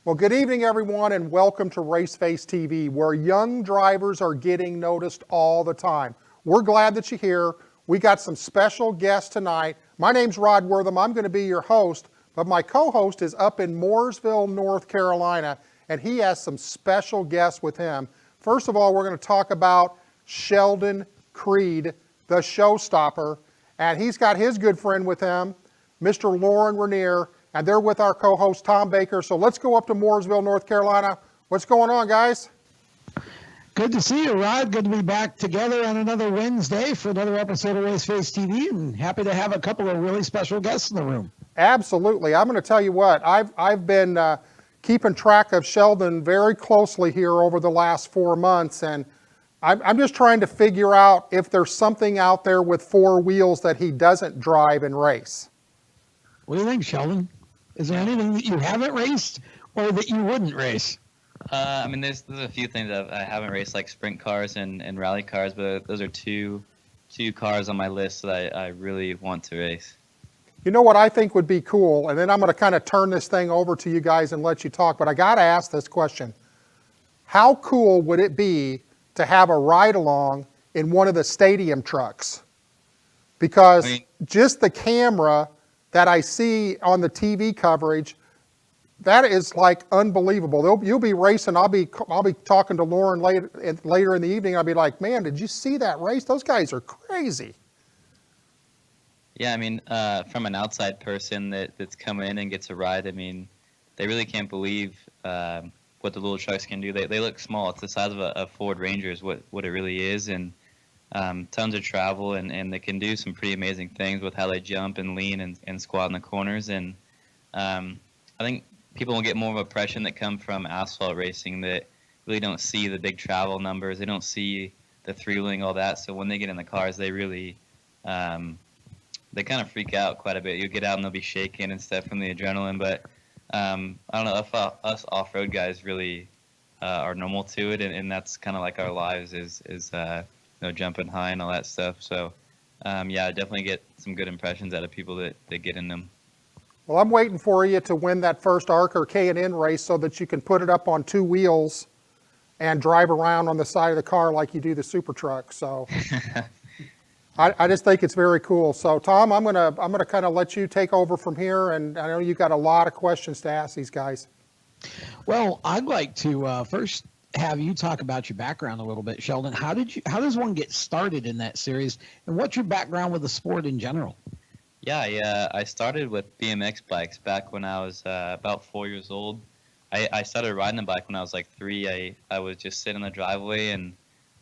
Well, good evening, everyone, and welcome to Raceface TV, where young drivers are getting noticed all the time. We're glad that you're here. We got some special guests tonight. My name's Rod Wortham. I'm going to be your host, but my co-host is up in Mooresville, North Carolina, and he has some special guests with him. First of all, we're going to talk about Sheldon Creed, the showstopper, and he's got his good friend with him, Mr. Lorin Ranier, and they're with our co-host Tom Baker. So let's go up to Mooresville, North Carolina. What's going on, guys? Good to see you, Rod. Good to be back together on another Wednesday for another episode of Raceface TV, and happy to have a couple of really special guests in the room. Absolutely. I'm going to tell you what, I've been keeping track of Sheldon very closely here over the last 4 months, and I'm just trying to figure out if there's something out there with four wheels that he doesn't drive and race. What do you think, Sheldon? Is there anything that you haven't raced or that you wouldn't race? There's a few things that I haven't raced, like sprint cars and rally cars, but those are two cars on my list that I really want to race. You know what I think would be cool, and then I'm going to kind of turn this thing over to you guys and let you talk, but I got to ask this question. How cool would it be to have a ride-along in one of the stadium trucks? Because just the camera that I see on the TV coverage, that is like unbelievable. You'll be racing. I'll be talking to Lorin later in the evening. I'll be like, man, did you see that race? Those guys are crazy. Yeah, from an outside person that's come in and gets a ride, they really can't believe what the little trucks can do. They look small. It's the size of a Ford Ranger is what it really is, and tons of travel, and they can do some pretty amazing things with how they jump and lean and squat in the corners. And I think people will get more of an impression that come from asphalt racing that really don't see the big travel numbers. They don't see the three-wheeling, all that. So when they get in the cars, they really they kind of freak out quite a bit. You'll get out and they'll be shaking and stuff from the adrenaline. But I don't know, if us off-road guys really are normal to it, and that's kind of like our lives is jumping high and all that stuff. So, I definitely get some good impressions out of people that get in them. Well, I'm waiting for you to win that first ARC or K&N race so that you can put it up on two wheels and drive around on the side of the car like you do the super truck. So I just think it's very cool. So Tom, I'm gonna kind of let you take over from here, and I know you've got a lot of questions to ask these guys. Well, I'd like to first have you talk about your background a little bit, Sheldon. How does one get started in that series, and what's your background with the sport in general? Yeah, I started with BMX bikes back when I was about 4 years old. I started riding a bike when I was like 3. I was just sitting in the driveway, and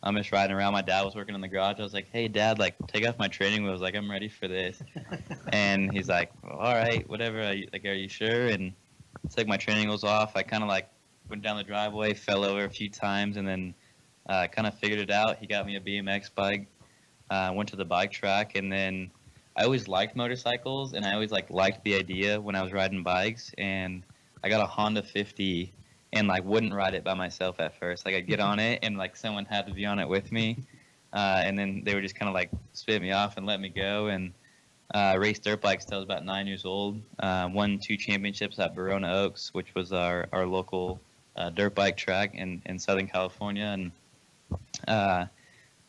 I'm just riding around. My dad was working in the garage. I was like, hey, Dad, take off my training wheels. I'm ready for this. And he's like, all right, whatever. Are you sure? And I took my training wheels off. I kind of went down the driveway, fell over a few times, and then kind of figured it out. He got me a BMX bike, went to the bike track, and then I always liked motorcycles, and I always liked the idea when I was riding bikes. And I got a Honda 50 and wouldn't ride it by myself at first. I'd get on it, and someone had to be on it with me, and then they would just kind of spit me off and let me go. And raced dirt bikes till I was about 9 years old. Won 2 championships at Verona Oaks, which was our local dirt bike track in Southern California. And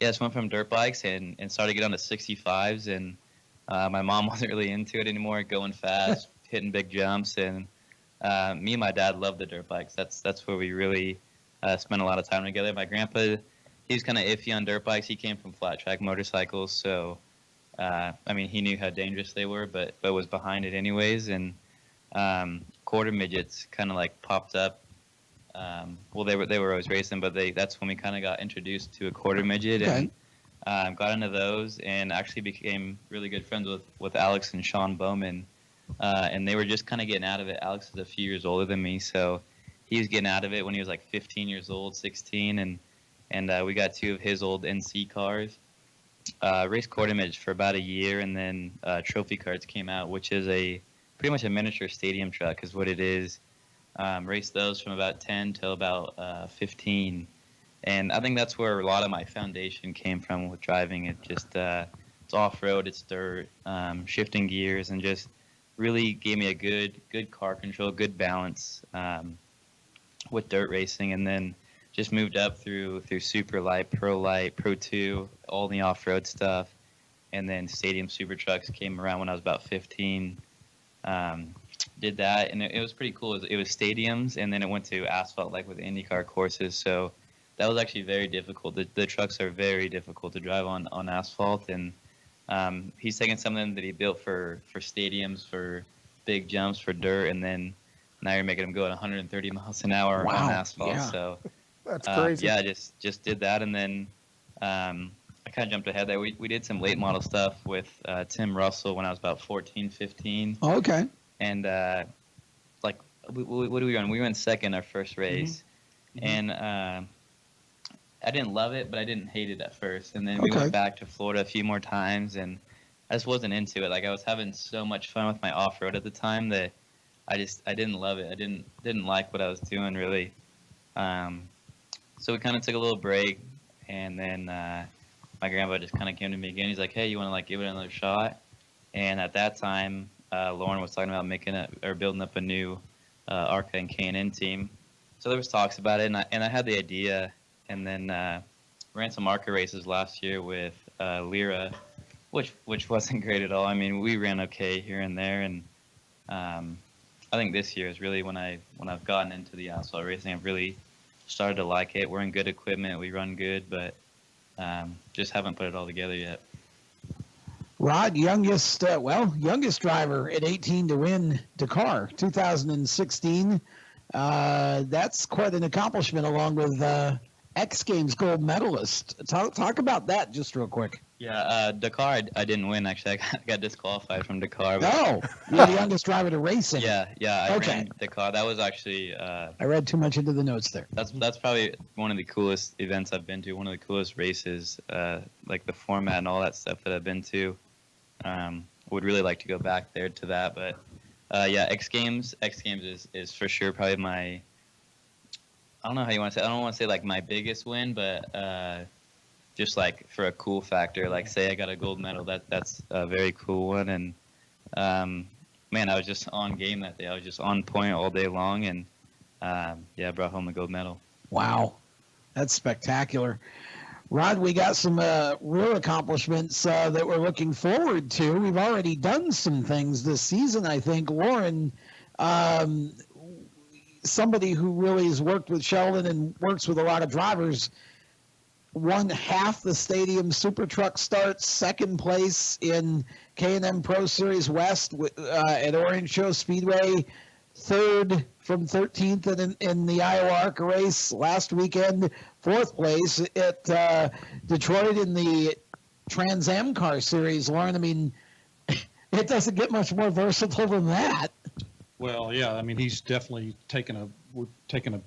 just went from dirt bikes and started to get on to 65s. And my mom wasn't really into it anymore, going fast, hitting big jumps. And me and my dad loved the dirt bikes. That's where we really spent a lot of time together. My grandpa, he was kind of iffy on dirt bikes. He came from flat track motorcycles, so he knew how dangerous they were, but was behind it anyways. And quarter midgets kind of popped up. They were always racing, but that's when we kind of got introduced to a quarter midget. Okay. And got into those, and actually became really good friends with Alex and Sean Bowman. And they were just kind of getting out of it. Alex is a few years older than me, so he was getting out of it when he was 15 years old, 16, and we got 2 of his old NC cars. Raced quarter midgets for about a year, and then trophy carts came out, which is pretty much a miniature stadium truck is what it is. Raced those from about 10 till about 15. And I think that's where a lot of my foundation came from with driving. It just it's off-road, it's dirt, shifting gears, and just really gave me a good car control, good balance. with dirt racing, and then just moved up through super light, pro 2, all the off-road stuff, and then stadium super trucks came around when I was about 15. Did that, and it was pretty cool. It was stadiums, and then it went to asphalt, like with IndyCar courses. So that was actually very difficult. The trucks are very difficult to drive on asphalt, and he's taking something that he built for stadiums, for big jumps, for dirt, and then now you're making them go at 130 miles an hour on asphalt. Yeah. So That's crazy. yeah, just did that, and then I kind of jumped ahead there. We did some late model stuff with Tim Russell when I was about 14, 15. Oh, okay. And like, what do we run? We went second our first race, and I didn't love it, but I didn't hate it at first. And then we went back to Florida a few more times, and I just wasn't into it. Like, I was having so much fun with my off-road at the time that I didn't love it. I didn't like what I was doing really. So we kind of took a little break, and then my grandpa just kind of came to me again. He's like, "Hey, you want to like give it another shot?" And at that time, Lorin was talking about building up a new ARCA and K&N team. So there was talks about it, and I had the idea, and then ran some ARCA races last year with Lyra, which wasn't great at all. I mean, we ran okay here and there, and I think this year is really when I've gotten into the asphalt racing. I've really started to like it. We're in good equipment, we run good, but just haven't put it all together yet. Rod, youngest driver at 18 to win Dakar 2016. That's quite an accomplishment, along with X Games gold medalist. Talk about that just real quick. Yeah, Dakar, I didn't win, actually. I got disqualified from Dakar. But, Oh, you're the youngest driver to race in. Yeah, I ran Dakar. That was actually... I read too much into the notes there. That's probably one of the coolest events I've been to, one of the coolest races, like the format and all that stuff that I've been to. Would really like to go back there to that, but yeah, X Games is for sure probably my... I don't know how you want to say. I don't want to say like my biggest win, but just like for a cool factor, like say I got a gold medal, that's a very cool one. And man, I was just on game that day. I was just on point all day long, and yeah, brought home the gold medal. Wow, that's spectacular. Rod, we got some real accomplishments that we're looking forward to. We've already done some things this season, I think. Lorin, somebody who really has worked with Sheldon and works with a lot of drivers, won half the stadium super truck starts, second place in K&M Pro Series West at Orange Show Speedway, third from 13th in the Iowa ARCA race last weekend, fourth place at Detroit in the Trans Am Car Series. Lorin, I mean, it doesn't get much more versatile than that. Well, yeah, I mean, he's definitely we're taking a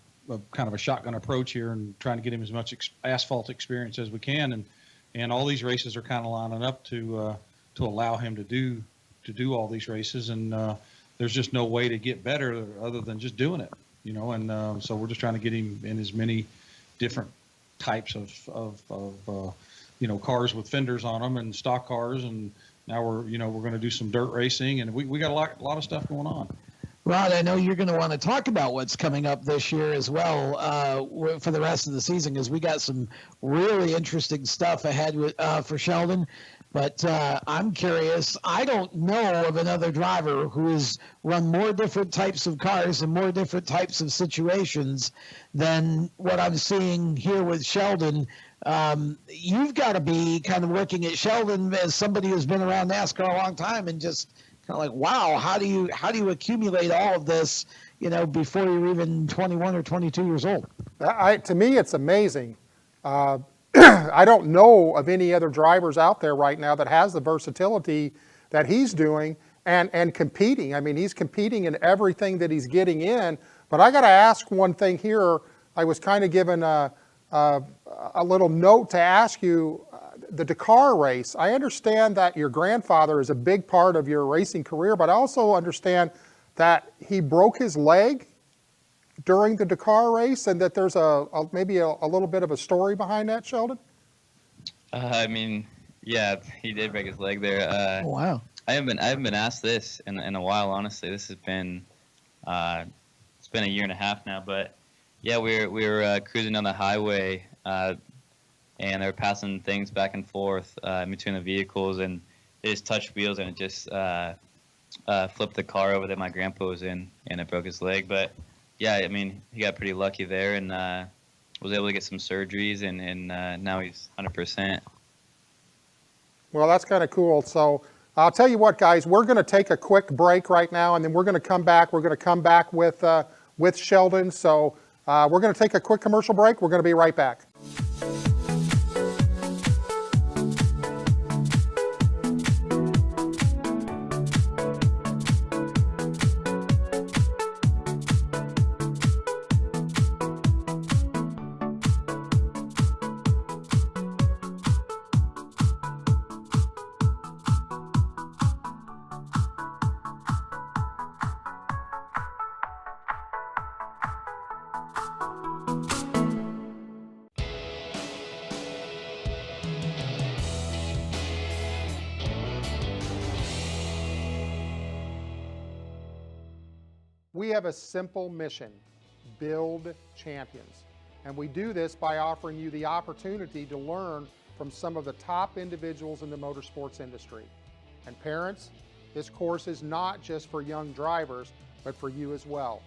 kind of a shotgun approach here and trying to get him as much asphalt experience as we can, and all these races are kind of lining up to allow him to do all these races, and there's just no way to get better other than just doing it, you know, and so we're just trying to get him in as many different types of you know, cars with fenders on them and stock cars, and now we're going to do some dirt racing, and we got a lot of stuff going on. Rod, I know you're going to want to talk about what's coming up this year as well for the rest of the season, because we got some really interesting stuff ahead for Sheldon. But I'm curious. I don't know of another driver who has run more different types of cars and more different types of situations than what I'm seeing here with Sheldon. You've got to be kind of looking at Sheldon as somebody who's been around NASCAR a long time and just kind of like, wow, how do you accumulate all of this, you know, before you're even 21 or 22 years old? To me, it's amazing. I don't know of any other drivers out there right now that has the versatility that he's doing and competing. I mean, he's competing in everything that he's getting in. But I got to ask one thing here. I was kind of given a little note to ask you. The Dakar race, I understand that your grandfather is a big part of your racing career, but I also understand that he broke his leg during the Dakar race, and that there's maybe a little bit of a story behind that, Sheldon? I mean, yeah, he did break his leg there. Wow. I haven't been asked this in a while, honestly. This has been it's been a year and a half now, but Yeah, we were cruising down the highway, and they were passing things back and forth in between the vehicles, and they just touched wheels, and it just flipped the car over that my grandpa was in, and it broke his leg. But yeah, I mean, he got pretty lucky there, and was able to get some surgeries, and now he's 100%. Well, that's kind of cool. So I'll tell you what, guys, we're going to take a quick break right now, and then we're going to come back. We're going to come back with Sheldon. So we're going to take a quick commercial break. We're going to be right back. We have a simple mission: build champions. And we do this by offering you the opportunity to learn from some of the top individuals in the motorsports industry. And parents, this course is not just for young drivers, but for you as well.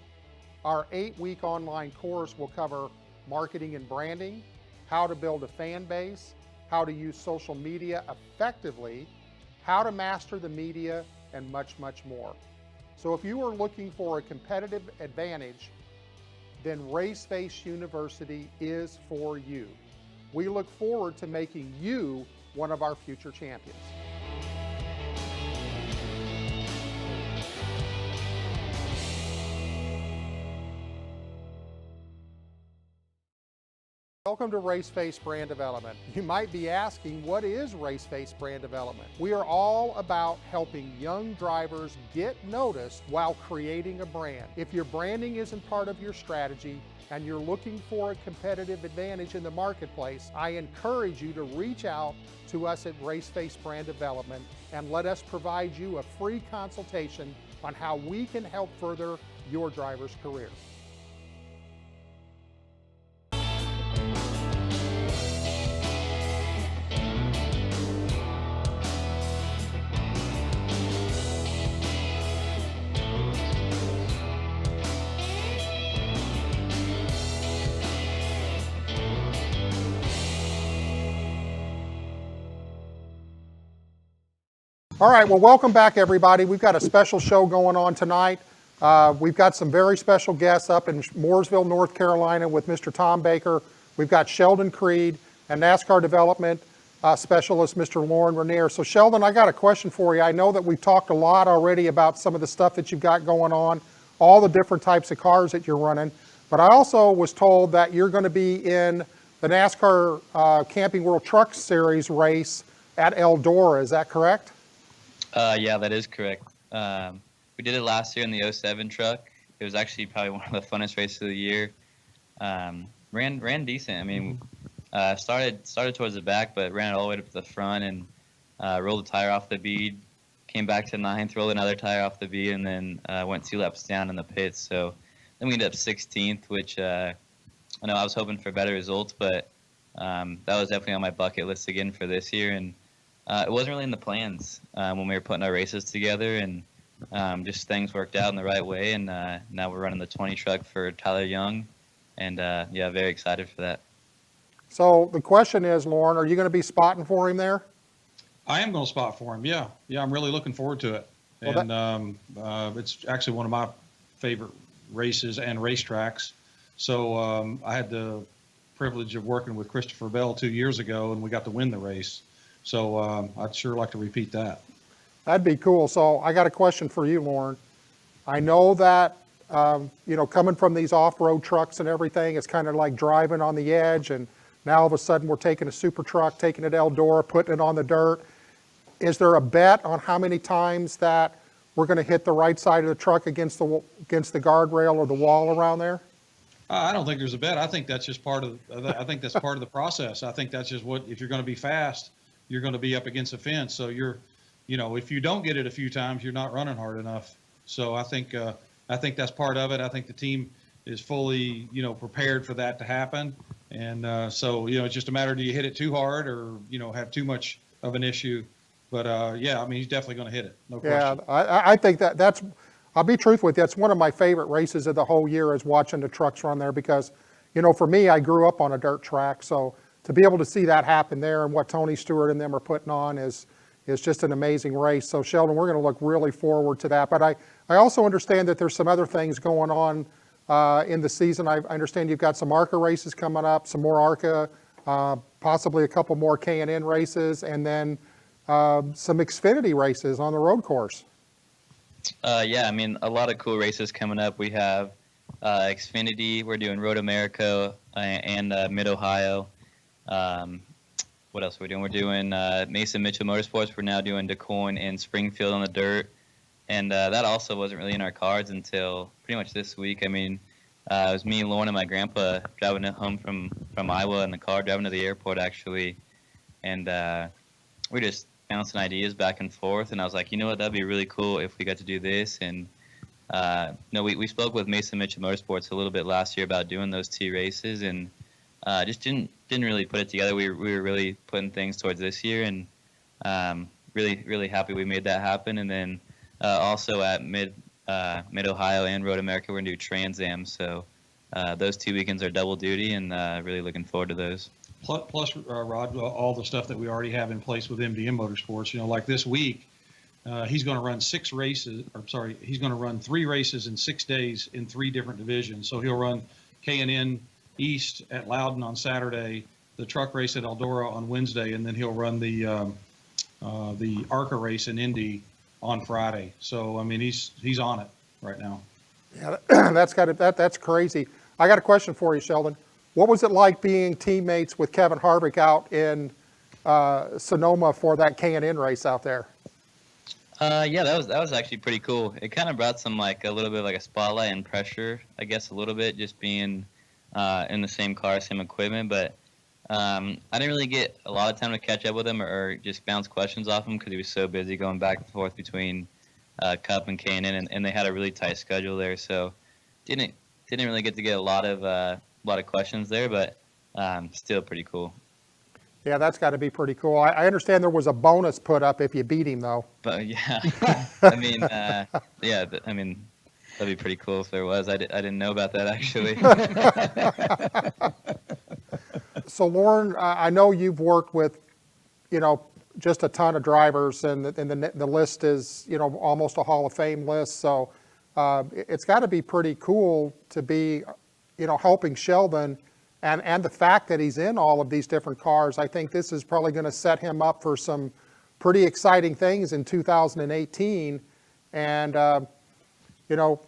Our 8-week online course will cover marketing and branding, how to build a fan base, how to use social media effectively, how to master the media, and much, much more. So if you are looking for a competitive advantage, then Raceface University is for you. We look forward to making you one of our future champions. Welcome to Raceface Brand Development. You might be asking, what is Raceface Brand Development? We are all about helping young drivers get noticed while creating a brand. If your branding isn't part of your strategy and you're looking for a competitive advantage in the marketplace, I encourage you to reach out to us at Raceface Brand Development and let us provide you a free consultation on how we can help further your driver's career. All right, well, welcome back, everybody. We've got a special show going on tonight. We've got some very special guests up in Mooresville, North Carolina with Mr. Tom Baker. We've got Sheldon Creed and NASCAR development specialist, Mr. Lorin Ranier. So Sheldon, I got a question for you. I know that we've talked a lot already about some of the stuff that you've got going on, all the different types of cars that you're running, but I also was told that you're going to be in the NASCAR Camping World Truck Series race at Eldora. Is that correct? Yeah, that is correct. We did it last year in the 07 truck. It was actually probably one of the funnest races of the year. Ran decent. I mean, started towards the back, but ran it all the way up to the front and rolled the tire off the bead. Came back to 9th, rolled another tire off the bead, and then went 2 laps down in the pits. So then we ended up 16th, which I know I was hoping for better results, but that was definitely on my bucket list again for this year. And it wasn't really in the plans when we were putting our races together, and just things worked out in the right way. And now we're running the 20 truck for Tyler Young, and yeah, very excited for that. So the question is, Lorin, are you going to be spotting for him there? I am going to spot for him. Yeah, I'm really looking forward to it. Well, And it's actually one of my favorite races and racetracks. So I had the privilege of working with Christopher Bell 2 years ago, and we got to win the race. So I'd sure like to repeat that. That'd be cool. So I got a question for you, Lorin. I know that, coming from these off-road trucks and everything, it's kind of like driving on the edge, and now all of a sudden we're taking a super truck, taking it to Eldora, putting it on the dirt. Is there a bet on how many times that we're going to hit the right side of the truck against the guardrail or the wall around there? I don't think there's a bet. I think that's just part of. I think that's part of the process. I think that's just what, if you're going to be fast, you're going to be up against a fence. So if you don't get it a few times, you're not running hard enough. So I think that's part of it. I think the team is fully, prepared for that to happen. And so, it's just a matter, do you hit it too hard or, have too much of an issue? But yeah, I mean, he's definitely going to hit it. No Yeah, question. I think that's, I'll be truthful with you, that's one of my favorite races of the whole year is watching the trucks run there because, for me, I grew up on a dirt track. So to be able to see that happen there and what Tony Stewart and them are putting on is just an amazing race. So Sheldon, we're going to look really forward to that. But I also understand that there's some other things going on in the season. I understand you've got some ARCA races coming up, some more ARCA, possibly a couple more K&N races, and then some Xfinity races on the road course. Yeah, I mean, a lot of cool races coming up. We have Xfinity. We're doing Road America and Mid-Ohio. What else are we doing? We're doing Mason Mitchell Motorsports. We're now doing DeCoin and Springfield on the dirt. And that also wasn't really in our cards until pretty much this week. I mean, it was me, Lorin, and my grandpa driving home from Iowa in the car, driving to the airport, actually. And we just bouncing ideas back and forth. And I was like, you know what, that'd be really cool if we got to do this. And we spoke with Mason Mitchell Motorsports a little bit last year about doing those 2 races, and just didn't really put it together. We were really putting things towards this year, and really happy we made that happen. And then also at Mid-Ohio and Road America, we're going to do Trans Am. So those 2 weekends are double duty, and really looking forward to those. Plus, Rod, all the stuff that we already have in place with MDM Motorsports, like this week, he's going to run 6 races, he's going to run 3 races in 6 days in 3 different divisions. So he'll run K&N East at Loudon on Saturday, the truck race at Eldora on Wednesday, and then he'll run the ARCA race in Indy on Friday. So, I mean, he's on it right now. Yeah, that's crazy. I got a question for you, Sheldon. What was it like being teammates with Kevin Harvick out in Sonoma for that K&N race out there? Yeah, that was actually pretty cool. It kind of brought some a little bit like a spotlight and pressure, I guess, a little bit, just being in the same car, same equipment. But I didn't really get a lot of time to catch up with him or just bounce questions off him because he was so busy going back and forth between Cup and K&N, and they had a really tight schedule there, so didn't really get to get a lot of questions there, but still pretty cool. Yeah, that's got to be pretty cool. I understand there was a bonus put up if you beat him, though. But yeah, I mean, yeah, I mean, that'd be pretty cool if there was. I didn't know about that, actually. So, Lorin, I know you've worked with, just a ton of drivers, and the list is, almost a Hall of Fame list. So it's got to be pretty cool to be, helping Sheldon. And the fact that he's in all of these different cars, I think this is probably going to set him up for some pretty exciting things in 2018. And,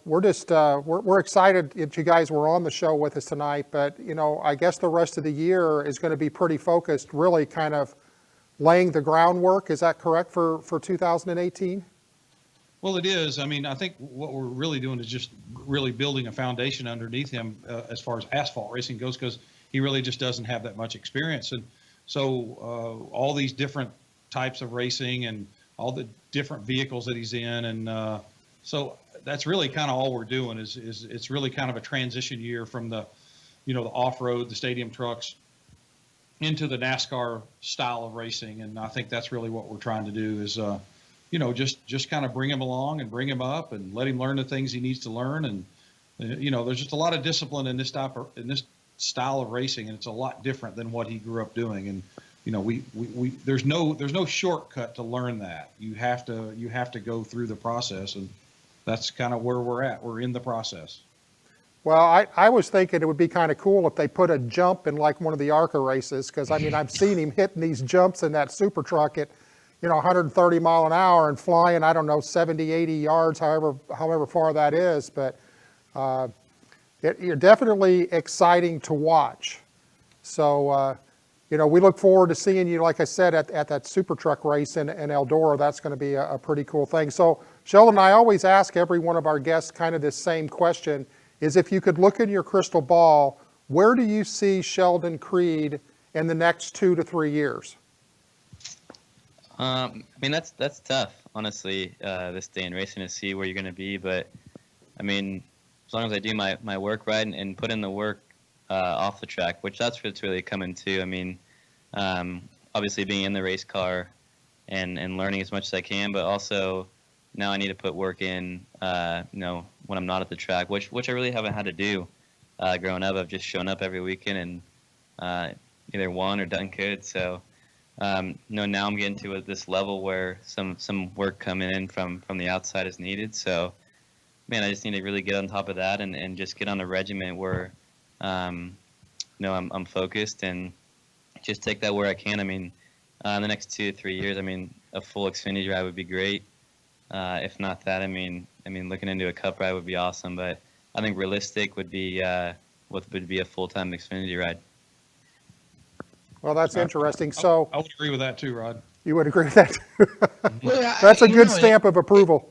we're just, we're excited that you guys were on the show with us tonight. But, I guess the rest of the year is going to be pretty focused, really kind of laying the groundwork. Is that correct for 2018? Well, it is. I mean, I think what we're really doing is just really building a foundation underneath him as far as asphalt racing goes, because he really just doesn't have that much experience. And so all these different types of racing and all the different vehicles that he's in. And so that's really kind of all we're doing is it's really kind of a transition year from the, the off-road, the stadium trucks into the NASCAR style of racing. And I think that's really what we're trying to do is, just kind of bring him along and bring him up and let him learn the things he needs to learn. And, there's just a lot of discipline in this style of racing, and it's a lot different than what he grew up doing. And, there's no shortcut to learn that. You have to go through the process, and that's kind of where we're at. We're in the process. Well, I was thinking it would be kind of cool if they put a jump in like one of the ARCA races, because, I mean, I've seen him hitting these jumps in that super truck at 130 mile an hour and flying, I don't know, 70, 80 yards, however far that is. But you're definitely exciting to watch. So, we look forward to seeing you, like I said, at that super truck race in Eldora. That's going to be a pretty cool thing. So, Sheldon, I always ask every one of our guests kind of this same question, is if you could look in your crystal ball, where do you see Sheldon Creed in the next 2 to 3 years? I mean, that's tough, honestly, this day in racing to see where you're going to be. But, I mean, as long as I do my work right and put in the work off the track, which that's what's really coming to. I mean, obviously being in the race car and learning as much as I can, but also now I need to put work in, when I'm not at the track, which I really haven't had to do growing up. I've just shown up every weekend and either won or done good. So, now I'm getting to this level where some work coming in from the outside is needed. So, man, I just need to really get on top of that and just get on a regimen where, I'm focused and just take that where I can. I mean, in the next 2 to 3 years, I mean, a full Xfinity ride would be great. If not that, I mean, looking into a Cup ride would be awesome. But I think realistic would be what would be a full-time Xfinity ride. Well, that's interesting. So I would agree with that too, Rod. you would agree with that? Well, That's a you good know, stamp of approval.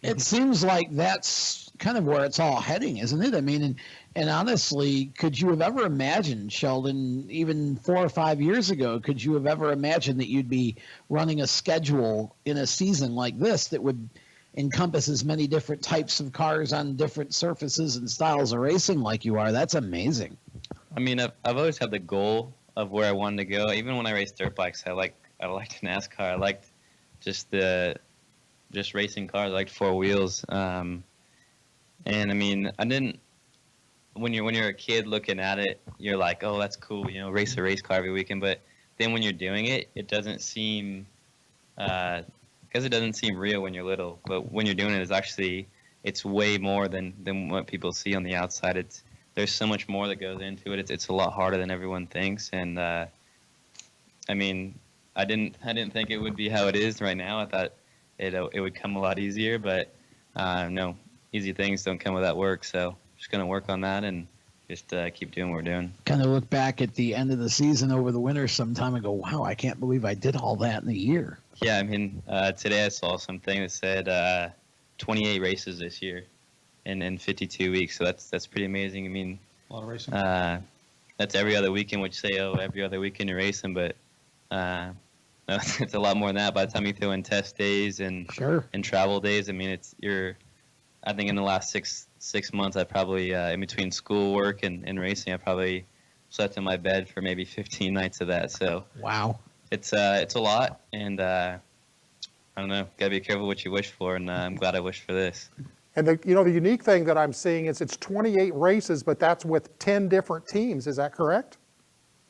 It seems like that's kind of where it's all heading, isn't it? I mean, and honestly, could you have ever imagined, Sheldon, even 4 or 5 years ago, could you have ever imagined that you'd be running a schedule in a season like this that would encompass as many different types of cars on different surfaces and styles of racing like you are? That's amazing. I mean, I've always had the goal of where I wanted to go. Even when I raced dirt bikes, I liked NASCAR. I liked just racing cars. I liked 4 wheels. And I mean, I didn't. When you're a kid looking at it, you're like, oh, that's cool, race a race car every weekend. But then when you're doing it, it doesn't seem, because it doesn't seem real when you're little. But when you're doing it, it's way more than what people see on the outside. There's so much more that goes into it. It's a lot harder than everyone thinks. And I mean, I didn't think it would be how it is right now. I thought it would come a lot easier, but no, easy things don't come without work. So just going to work on that and just keep doing what we're doing. Kind of look back at the end of the season over the winter sometime and go, wow, I can't believe I did all that in a year. Yeah, I mean, today I saw something that said 28 races this year in 52 weeks. So that's pretty amazing. I mean, A lot of racing. that's every other weekend, which say, oh, every other weekend you're racing, but no, it's a lot more than that. By the time you throw in test days and travel days, I mean, I think in the last six months, I probably, in between school, work, and racing, I probably slept in my bed for maybe 15 nights of that. So wow, it's a lot, and I don't know, gotta be careful what you wish for, and I'm glad I wished for this. And the unique thing that I'm seeing is it's 28 races, but that's with 10 different teams. Is that correct?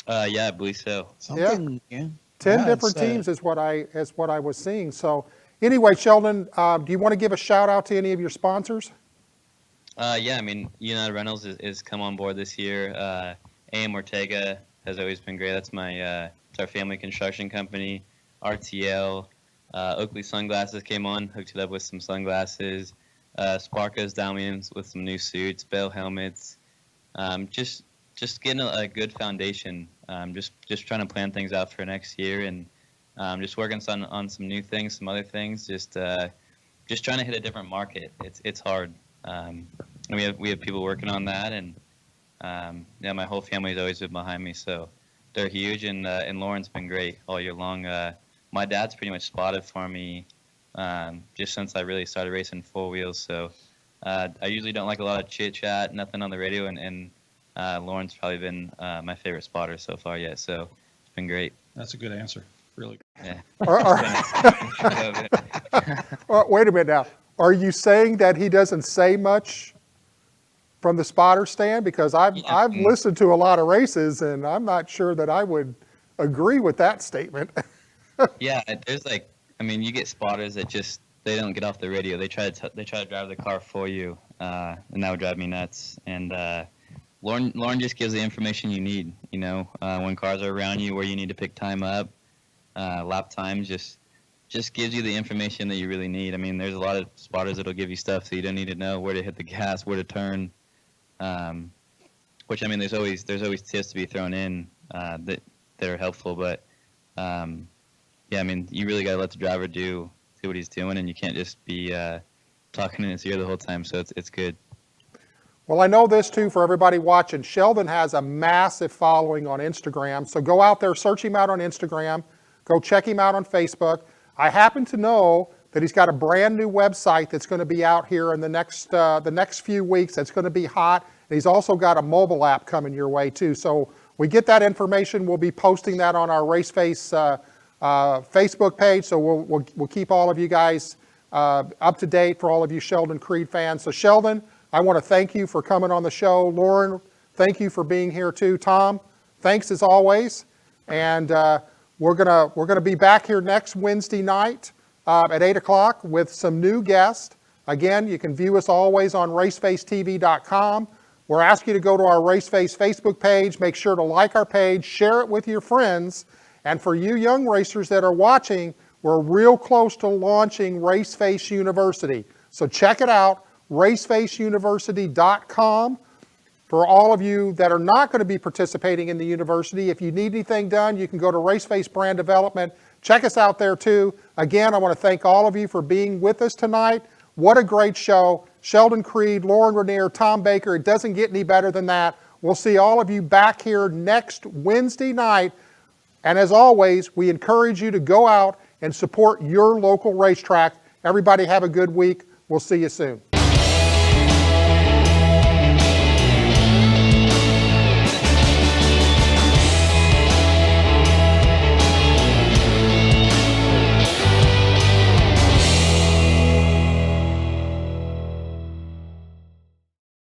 Yeah, I believe so. something, yeah. 10 Yeah, different it's, teams is what I was seeing. So anyway, Sheldon, do you want to give a shout out to any of your sponsors? Yeah, I mean, United Rentals is come on board this year. AM Ortega has always been great. That's it's our family construction company. RTL, Oakley Sunglasses came on, hooked it up with some sunglasses. Sparka's down me in with some new suits, Bell helmets. Just getting a good foundation. Just trying to plan things out for next year, and just working on some new things, some other things. Just trying to hit a different market. It's hard. And we have people working on that, and yeah, my whole family's always been behind me, so they're huge. And Lorin's been great all year long. My dad's pretty much spotted for me just since I really started racing 4 wheels. So I usually don't like a lot of chit chat, nothing on the radio, and Lorin's probably been my favorite spotter so far yet. So it's been great. That's a good answer. Really. Yeah. Wait a minute now. Are you saying that he doesn't say much from the spotter stand? Because I've listened to a lot of races, and I'm not sure that I would agree with that statement. Yeah, there's you get spotters that they don't get off the radio. They try to drive the car for you, and that would drive me nuts. And Lorin just gives the information you need. When cars are around you, where you need to pick time up, lap times, just gives you the information that you really need. I mean, there's a lot of spotters that'll give you stuff so you don't need to know where to hit the gas, where to turn. Which, I mean, there's always tips to be thrown in that are helpful, but yeah, I mean, you really gotta let the driver do what he's doing, and you can't just be talking in his ear the whole time. So it's good. Well, I know this too for everybody watching. Sheldon has a massive following on Instagram, so go out there, search him out on Instagram, go check him out on Facebook. I happen to know that he's got a brand new website that's going to be out here in the next few weeks. That's going to be hot. And he's also got a mobile app coming your way too. So we get that information. We'll be posting that on our Raceface Facebook page. So we'll keep all of you guys up to date for all of you Sheldon Creed fans. So Sheldon, I want to thank you for coming on the show. Lorin, thank you for being here too. Tom, thanks as always. And we're gonna be back here next Wednesday night at 8 o'clock with some new guests. Again, you can view us always on racefacetv.com. We're asking you to go to our Raceface Facebook page. Make sure to like our page, share it with your friends. And for you young racers that are watching, we're real close to launching Raceface University. So check it out, racefaceuniversity.com. For all of you that are not going to be participating in the university, if you need anything done, you can go to Raceface Brand Development. Check us out there too. Again, I want to thank all of you for being with us tonight. What a great show. Sheldon Creed, Lorin Ranier, Tom Baker. It doesn't get any better than that. We'll see all of you back here next Wednesday night. And as always, we encourage you to go out and support your local racetrack. Everybody have a good week. We'll see you soon.